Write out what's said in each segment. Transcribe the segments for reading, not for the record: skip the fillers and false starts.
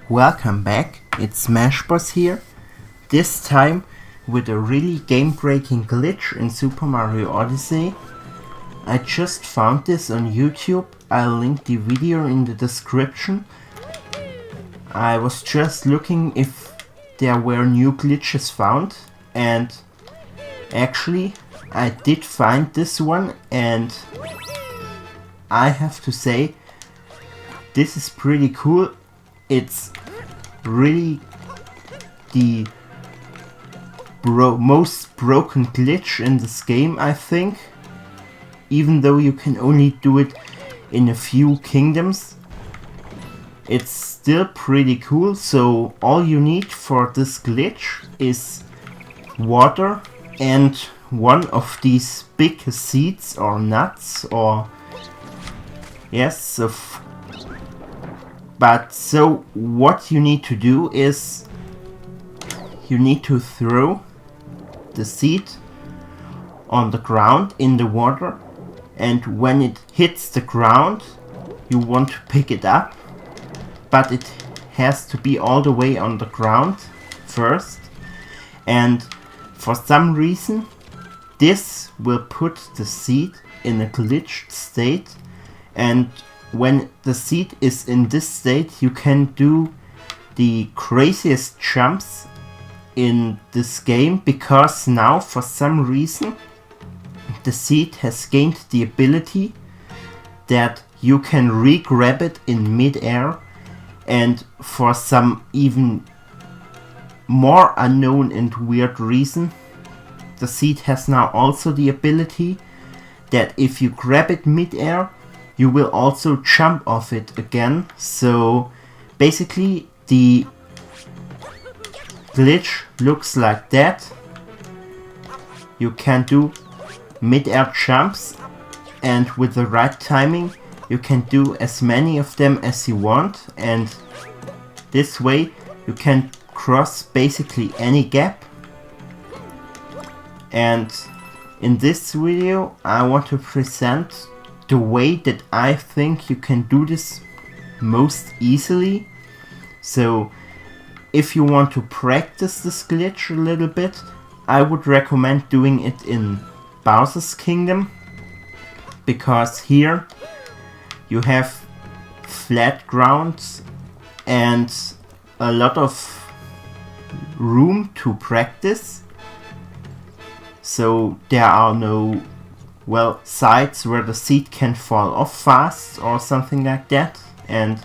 Welcome back, it's Smashboss here, this time with a really game-breaking glitch in Super Mario Odyssey. I just found this on YouTube, I'll link the video in the description. I was just looking if there were new glitches found, and actually I did find this one, and I have to say this is pretty cool. It's really the most broken glitch in this game, I think. Even though you can only do it in a few kingdoms, it's still pretty cool. So all you need for this glitch is water and one of these big seeds or nuts or yes, but so what you need to do is you need to throw the seed on the ground in the water, and when it hits the ground you want to pick it up, but it has to be all the way on the ground first, and for some reason this will put the seed in a glitched state, and when the seed is in this state you can do the craziest jumps in this game, because now for some reason the seed has gained the ability that you can re-grab it in mid-air, and for some even more unknown and weird reason the seed has now also the ability that if you grab it mid-air you will also jump off it again. So basically the glitch looks like that. You can do mid-air jumps, and with the right timing you can do as many of them as you want, and this way you can cross basically any gap. And in this video I want to present the way that I think you can do this most easily. So if you want to practice this glitch a little bit, I would recommend doing it in Bowser's Kingdom, because here you have flat ground and a lot of room to practice. So there are no sides where the seed can fall off fast or something like that, and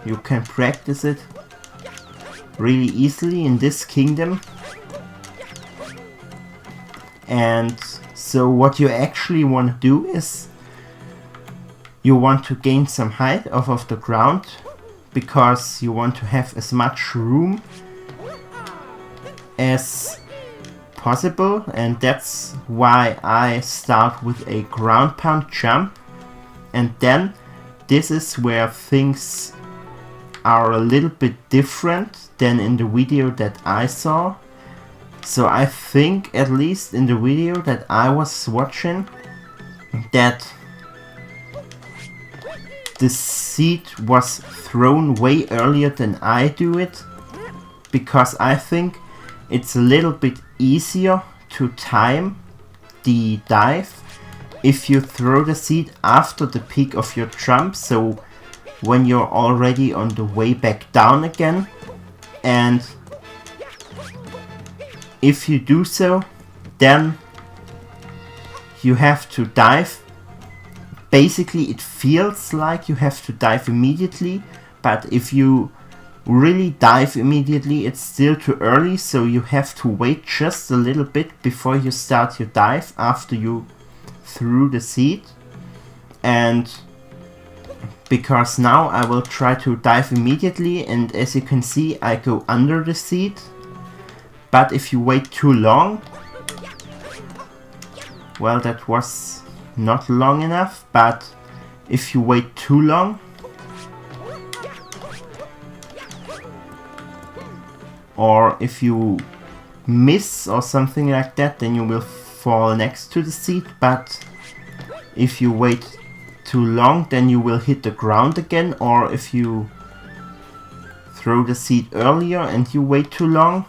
you can practice it really easily in this kingdom. And so what you actually want to do is you want to gain some height off of the ground, because you want to have as much room as possible, and that's why I start with a ground pound jump, and then this is where things are a little bit different than in the video that I saw. So I think, at least in the video that I was watching, that the seed was thrown way earlier than I do it, because I think it's a little bit easier to time the dive if you throw the seed after the peak of your jump, so when you're already on the way back down again. And if you do so, then you have to dive. Basically it feels like you have to dive immediately, but if you really dive immediately it's still too early, so you have to wait just a little bit before you start your dive after you threw the seed. And because now I will try to dive immediately, and as you can see I go under the seed, but if you wait too long, well, that was not long enough, but if you wait too long, or if you miss or something like that, then you will fall next to the seed. But if you wait too long, then you will hit the ground again, or if you throw the seed earlier and you wait too long,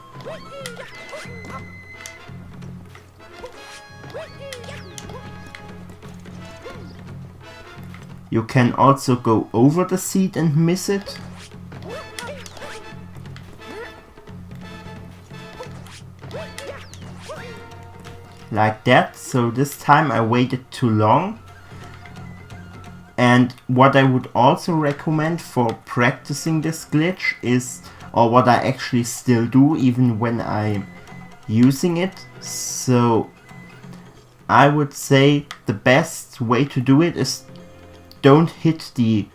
you can also go over the seed and miss it. Like that. So this time I waited too long. And what I would also recommend for practicing this glitch is, or what I actually still do even when I'm using it, so I would say the best way to do it is don't hit the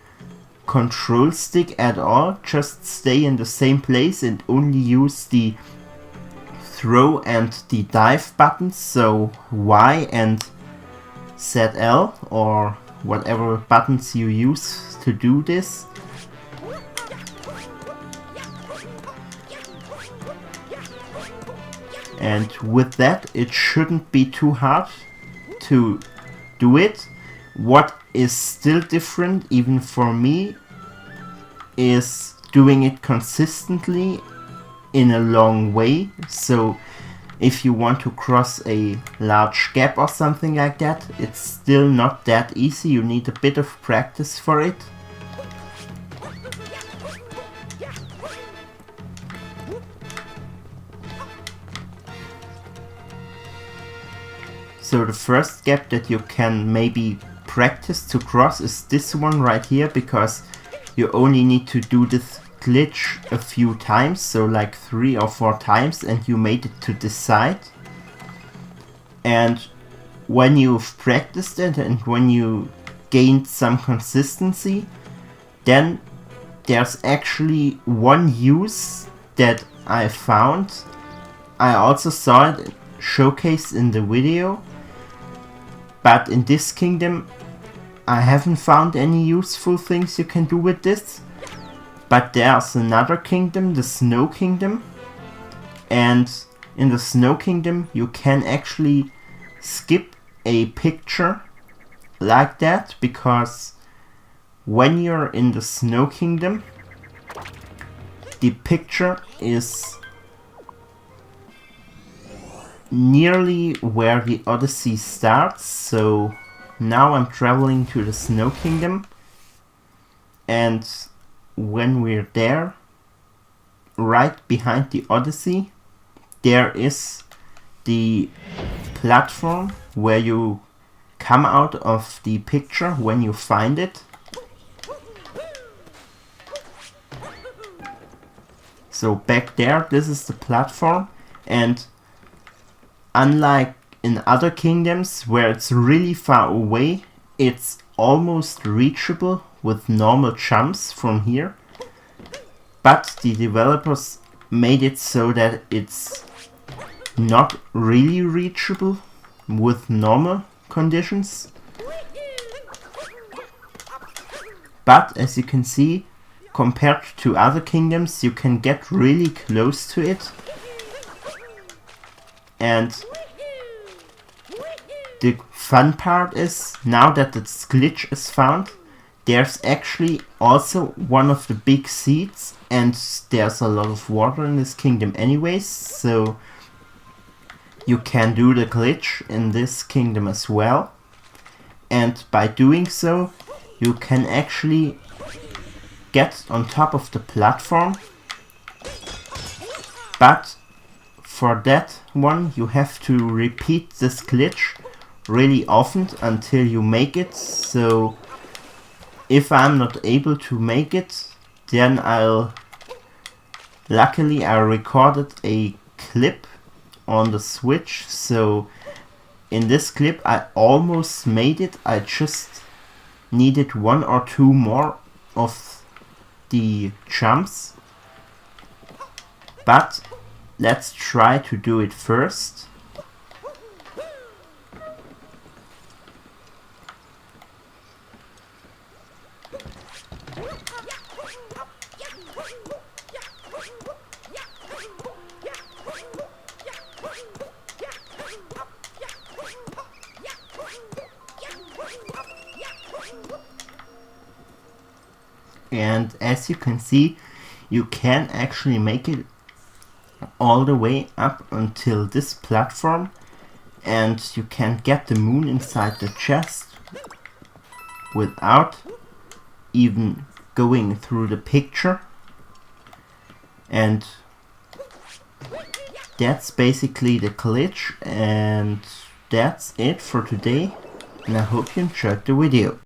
control stick at all, just stay in the same place and only use the throw and the dive buttons, so Y and ZL or whatever buttons you use to do this. And with that, it shouldn't be too hard to do it. What is still different, even for me, is doing it consistently in a long way. So if you want to cross a large gap or something like that, it's still not that easy. You need a bit of practice for it. So the first gap that you can maybe practice to cross is this one right here, because you only need to do this glitch a few times, so like 3 or 4 times, and you made it to this side. And when you've practiced it and when you gained some consistency, then there's actually one use that I found. I also saw it showcased in the video, but in this kingdom I haven't found any useful things you can do with this. But there's another kingdom, the Snow Kingdom, and in the Snow Kingdom you can actually skip a picture like that, because when you're in the Snow Kingdom, the picture is nearly where the Odyssey starts. So now I'm traveling to the Snow Kingdom, and when we're there, right behind the Odyssey, there is the platform where you come out of the picture when you find it. So back there, this is the platform, and unlike in other kingdoms where it's really far away, it's almost reachable with normal jumps from here. But the developers made it so that it's not really reachable with normal conditions. But as you can see, compared to other kingdoms, you can get really close to it. And the fun part is, now that this glitch is found, there's actually also one of the big seeds, and there's a lot of water in this kingdom anyways, so you can do the glitch in this kingdom as well. And by doing so, you can actually get on top of the platform. But for that one, you have to repeat this glitch really often until you make it. So if I'm not able to make it, then luckily I recorded a clip on the Switch, so in this clip I almost made it. I just needed 1 or 2 more of the jumps, but let's try to do it first. And as you can see, you can actually make it all the way up until this platform, and you can get the moon inside the chest without even going through the picture. And that's basically the glitch, and that's it for today, and I hope you enjoyed the video.